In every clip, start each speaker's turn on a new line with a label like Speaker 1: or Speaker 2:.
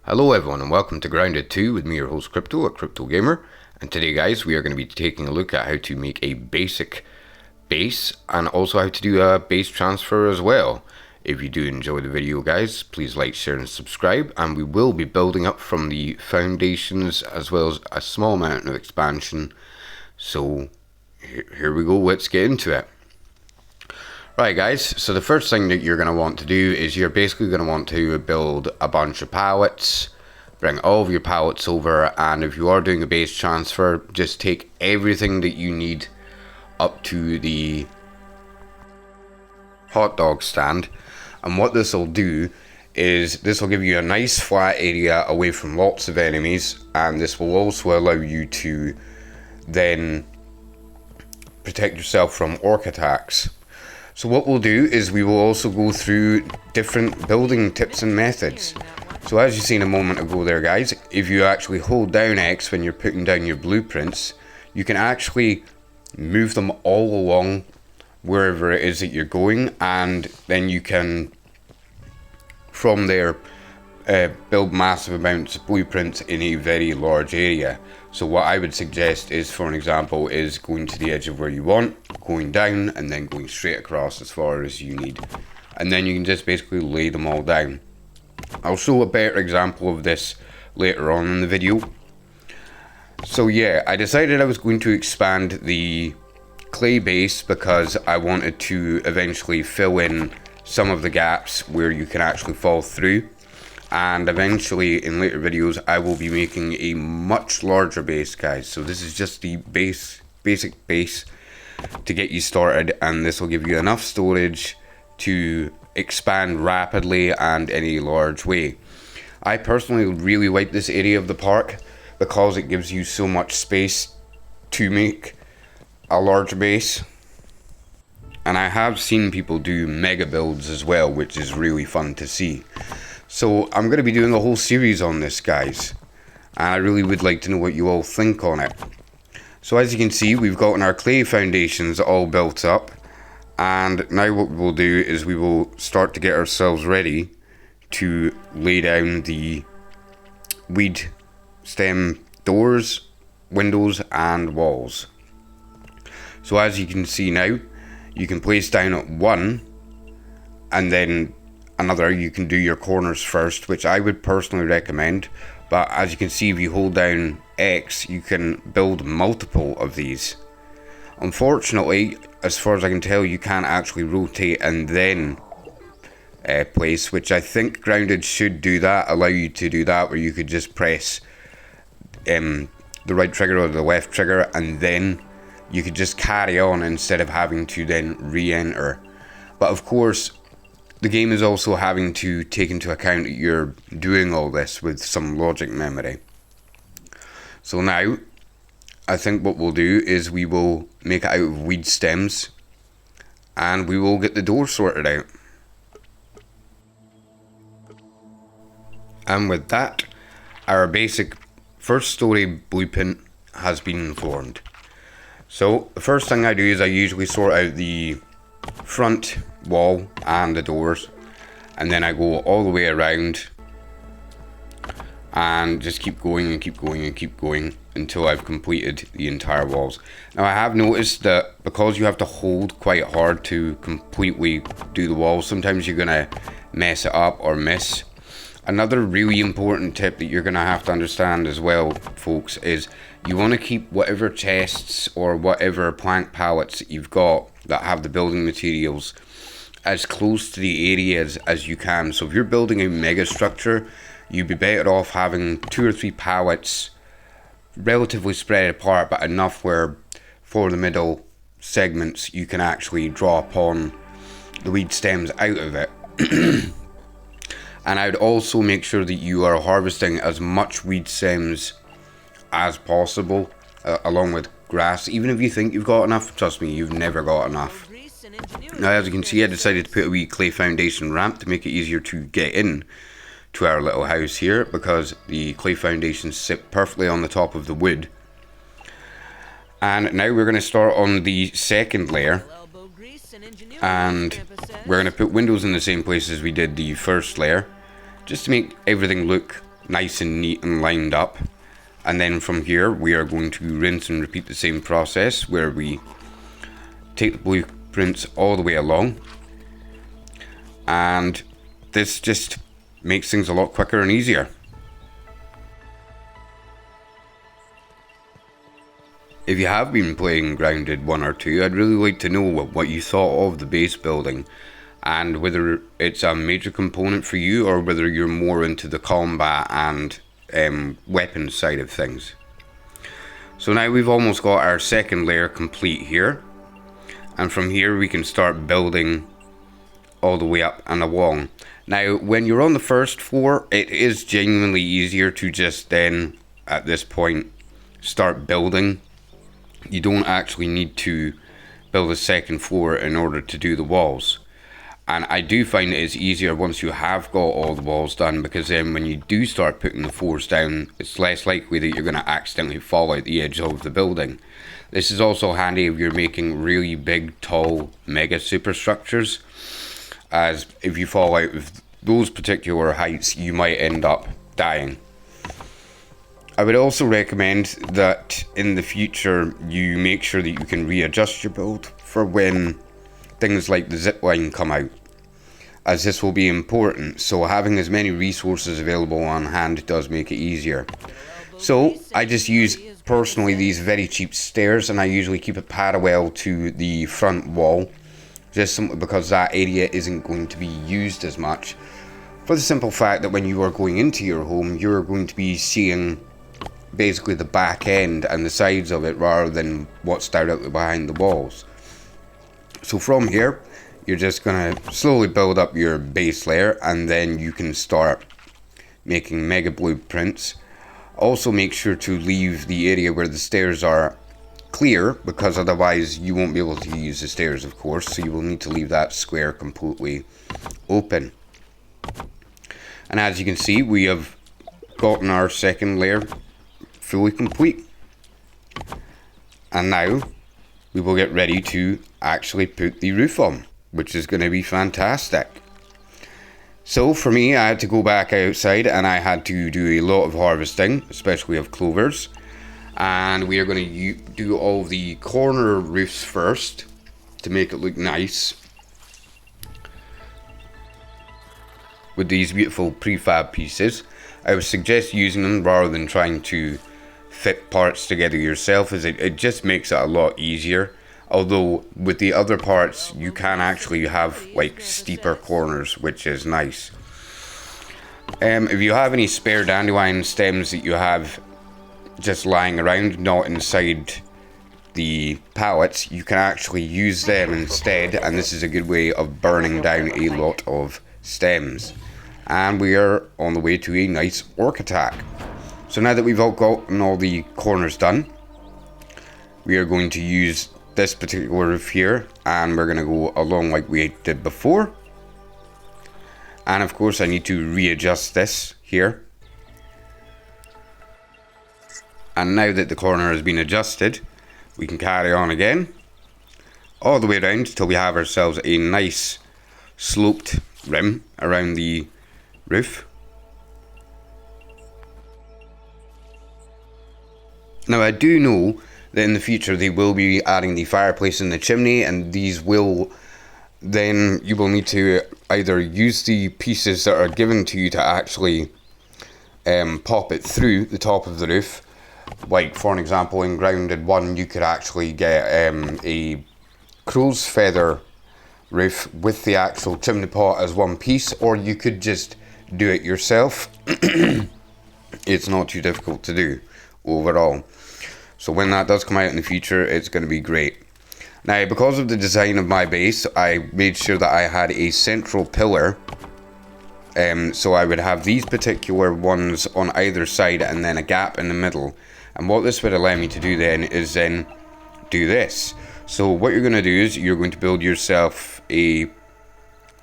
Speaker 1: Hello everyone and welcome to Grounded 2 with me, your host Crypto, a Crypto Gamer. And today guys, we are going to be taking a look at how to make a basic base and also how to do a base transfer as well. If you do enjoy the video guys, please like, share and subscribe, and we will be building up from the foundations as well as a small amount of expansion. So here we go, let's get into it. Right guys, so the first thing that you're going to want to do is you're basically going to want to build a bunch of pallets, bring all of your pallets over, and if you are doing a base transfer, just take everything that you need up to the hot dog stand. And what this will do is this will give you a nice flat area away from lots of enemies, and this will also allow you to then protect yourself from orc attacks. So what we'll do is we will also go through different building tips and methods. So as you seen a moment ago there guys, if you actually hold down X when you're putting down your blueprints, you can actually move them all along wherever it is that you're going, and then you can from there build massive amounts of blueprints in a very large area. So what I would suggest is, for an example, is going to the edge of where you want, going down and then going straight across as far as you need, and then you can just basically lay them all down. I'll show a better example of this later on in the video. So yeah, I decided I was going to expand the clay base because I wanted to eventually fill in some of the gaps where you can actually fall through. And eventually in later videos I will be making a much larger base guys. So this is just the basic base to get you started, and this will give you enough storage to expand rapidly and in a large way. I personally really like this area of the park because it gives you so much space to make a larger base. And I have seen people do mega builds as well, which is really fun to see. So I'm going to be doing a whole series on this guys, and I really would like to know what you all think on it. So as you can see, we've gotten our clay foundations all built up, and now what we'll do is we will start to get ourselves ready to lay down the weed stem doors, windows and walls. So as you can see now, you can place down one and then another. You can do your corners first, which I would personally recommend, but as you can see, if you hold down X you can build multiple of these. Unfortunately, as far as I can tell, you can't actually rotate and then place, which I think Grounded should do that, allow you to do that, where you could just press the right trigger or the left trigger and then you could just carry on instead of having to then re-enter. But of course the game is also having to take into account that you're doing all this with some logic memory. So now, I think what we'll do is we will make it out of weed stems, and we will get the door sorted out. And with that, our basic first story blueprint has been formed. So the first thing I do is I usually sort out the front wall and the doors, and then I go all the way around and just keep going and keep going and keep going until I've completed the entire walls. Now I have noticed that because you have to hold quite hard to completely do the walls, sometimes you're gonna mess it up or miss. Another really important tip that you're gonna have to understand as well, folks, is you want to keep whatever chests or whatever plank pallets that you've got that have the building materials as close to the areas as you can. So if you're building a mega structure, you'd be better off having 2 or 3 pallets relatively spread apart, but enough where for the middle segments you can actually draw upon the weed stems out of it. And I would also make sure that you are harvesting as much weed stems as possible, along with grass. Even if you think you've got enough, trust me, you've never got enough. Now as you can see, I decided to put a wee clay foundation ramp to make it easier to get in to our little house here, because the clay foundations sit perfectly on the top of the wood. And now we're going to start on the second layer, and we're going to put windows in the same place as we did the first layer, just to make everything look nice and neat and lined up. And then from here we are going to rinse and repeat the same process, where we take the blueprints all the way along, and this just makes things a lot quicker and easier. If you have been playing Grounded 1 or 2, I'd really like to know what you thought of the base building, and whether it's a major component for you or whether you're more into the combat and weapons side of things. So now we've almost got our second layer complete here, and from here we can start building all the way up and along. Now when you're on the first floor, it is genuinely easier to just then at this point start building. You don't actually need to build a second floor in order to do the walls. And I do find it is easier once you have got all the walls done, because then when you do start putting the floors down, it's less likely that you're going to accidentally fall out the edge of the building. This is also handy if you're making really big, tall, mega superstructures, as if you fall out of those particular heights, you might end up dying. I would also recommend that in the future you make sure that you can readjust your build for when things like the zipline come out, as this will be important, so having as many resources available on hand does make it easier. So I just use personally these very cheap stairs, and I usually keep it parallel to the front wall, just simply because that area isn't going to be used as much, for the simple fact that when you are going into your home, you're going to be seeing basically the back end and the sides of it rather than what's directly behind the walls. So from here, you're just going to slowly build up your base layer, and then you can start making mega blueprints. Also make sure to leave the area where the stairs are clear, because otherwise you won't be able to use the stairs, of course, so you will need to leave that square completely open. And as you can see, we have gotten our second layer fully complete. And now we will get ready to actually put the roof on, which is going to be fantastic. So for me, I had to go back outside and I had to do a lot of harvesting, especially of clovers. And we are going to do all the corner roofs first to make it look nice with these beautiful prefab pieces. I would suggest using them rather than trying to fit parts together yourself, as it just makes it a lot easier. Although with the other parts you can actually have like steeper corners, which is nice. If you have any spare dandelion stems that you have just lying around, not inside the pallets, you can actually use them instead, and this is a good way of burning down a lot of stems. And we are on the way to a nice orc attack. So now that we've all gotten all the corners done, we are going to use this particular roof here, and we're going to go along like we did before. And of course I need to readjust this here. And now that the corner has been adjusted, we can carry on again all the way around till we have ourselves a nice sloped rim around the roof. Now I do know that in the future they will be adding the fireplace in the chimney, and these will then, you will need to either use the pieces that are given to you to actually pop it through the top of the roof. Like for an example, in Grounded 1 you could actually get a crow's feather roof with the actual chimney pot as one piece, or you could just do it yourself. It's not too difficult to do overall. So when that does come out in the future, it's going to be great. Now, because of the design of my base, I made sure that I had a central pillar. So I would have these particular ones on either side and then a gap in the middle. And what this would allow me to do then is then do this. So what you're going to do is you're going to build yourself a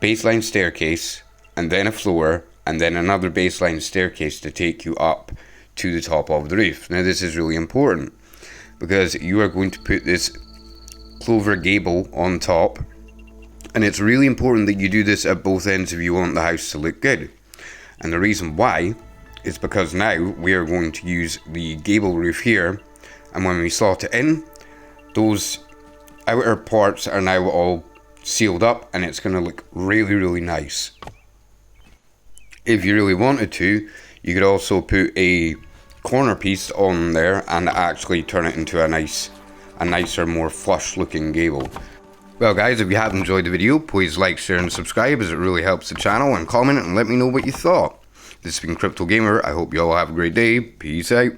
Speaker 1: baseline staircase, and then a floor, and then another baseline staircase to take you up to the top of the roof. Now this is really important, because you are going to put this clover gable on top, and it's really important that you do this at both ends if you want the house to look good. And the reason why is because now we are going to use the gable roof here, and when we slot it in, those outer parts are now all sealed up, and it's going to look really, really nice. If you really wanted to, you could also put a corner piece on there and actually turn it into a nicer, more flush looking gable. Well guys, if you have enjoyed the video, please like, share and subscribe, as it really helps the channel, and comment and let me know what you thought. This has been Crypto Gamer. I hope you all have a great day. Peace out.